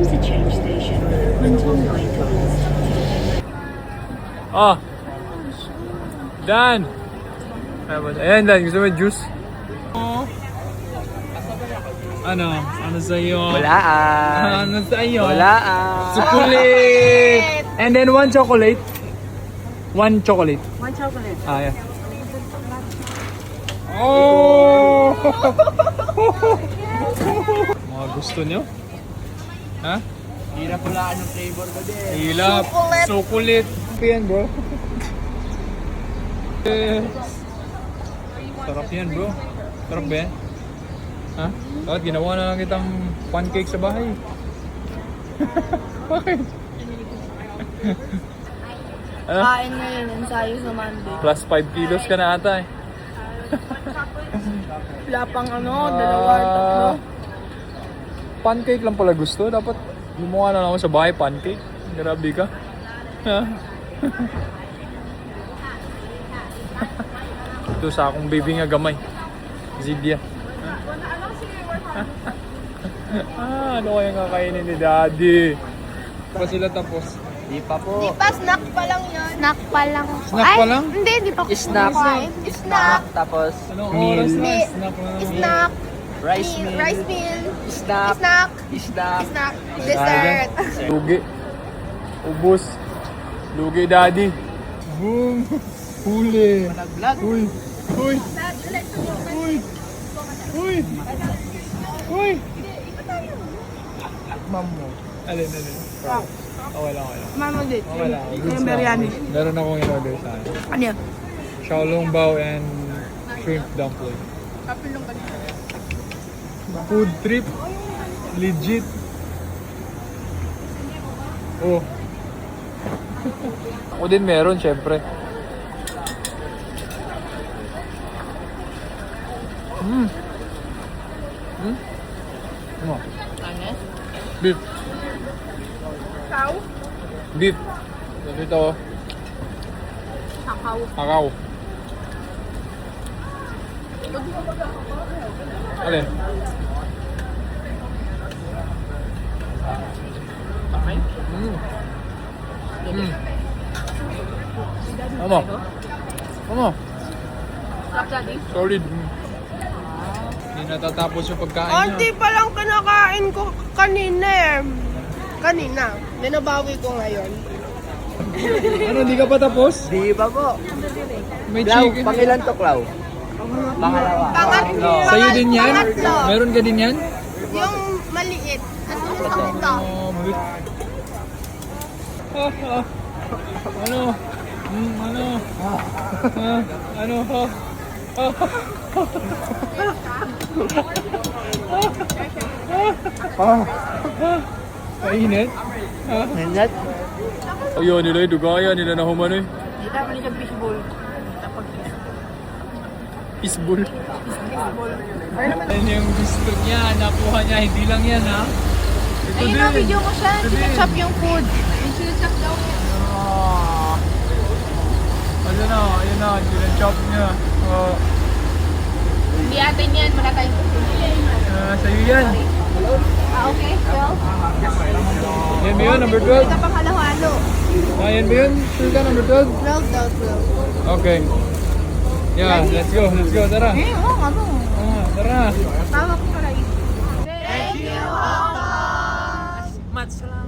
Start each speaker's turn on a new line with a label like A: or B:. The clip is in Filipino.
A: interchange station. Mentong Line Tunnels.
B: Oh. Dan. Ayan, Dan. Gusto mo juice? Ano? Ano sa'yo?
C: Walaan.
B: Ano sa'yo?
C: Walaan.
B: Chocolate! And then one chocolate. One chocolate.
A: One chocolate.
B: Ah, yeah. Oh! Mga gusto nyo? Ha?
C: Hirap walaan yung flavor ko din.
B: Hilap. Chocolate. Yan, bro. Sarap yan, bro. Sarap ba yan? Ha? Bakit ginawa na lang kitang pancake sa bahay? Bakit? Ano?
D: Kain ngayon, ensayo sa Monday.
B: Plus 5 kilos ka na ata eh.
D: Wala pang dalawa, tatlo.
B: Pancake lang pala gusto. Dapat gumawa na lang ako sa bahay pancake. Grabe ka. Ha? Ito sa akong baby nga gamay. Zidya. Ano kaya kakainin ni Daddy? Pa sila tapos?
C: Di pa po.
D: Di pa, snack pa lang yan. Snack pa lang.
B: Snack pa lang?
D: Hindi, di pa
C: Snack.
D: kumakain. Snack.
C: Tapos
B: Anong
C: meal.
B: oras na?
D: Hindi.
B: Snack lang.
D: Snack.
C: Rice meal.
D: Rice meal.
C: Snack.
D: Snack.
C: Snack.
D: Snack. Dessert.
B: Lugi. Ubus. Lugi, Daddy. Boom. Huli.
C: Nag-vlog.
B: Uy. Uy. Uy. Uy. Uy.
C: Ma'am mo.
B: Alin. Okay lang.
D: Mama dit.
B: Okay lang.
D: Yung biryani.
B: Meron akong in-order sa akin.
D: Ano yan?
B: Xiaolong bao and shrimp dumpling. Food trip. Legit. Oh. Ako din meron, syempre. Ano? Beef.
D: Cow?
B: Beef. Dito.
D: Sakaw.
B: Akaw. Alin? Ano? Ano? Solid. Hindi natatapos yung pagkain
D: Konti
B: niya.
D: pa lang kinakain ko kanina eh. Kanina. Dinabawi ko ngayon.
B: Ano, hindi ka pa tapos?
C: Di pa po.
B: May
C: Clau,
B: chicken.
C: pangilan to, Clau? Pangalawa.
D: Pangatlo.
B: Sa'yo din yan?
D: Pangatlo.
B: Meron ka din yan?
D: Yung maliit. Nasusunod ito.
B: Bit. Ano? Ano? Ano? Kainit?
C: Nanat?
B: Ayaw nila eh, dugaya nila na humano eh.
D: Hindi tayo maligag fishbowl.
B: Fishbowl. Yan yung gusto niya, nakuha niya, hindi lang yan ha. Ito
D: Ayun
B: din.
D: na, video mo siya.
B: Ito din.
D: Sinachop yung food. Yung sinachop daw.
B: Ayun na, ginachop niya.
D: Hindi atin yan. Wala tayong food.
B: Sa'yo yan.
D: Okay. Well,
B: Yan ba yun, number 12?
D: hindi ka pang halo-halo.
B: Yan ba yun? Sure ka, number 12?
D: 12 daw, 12.
B: Okay. Yeah, let's go, tara.
D: Ano?
B: Tara.
D: Tawag ko pala yun. Thank you, Mama!
B: Much love.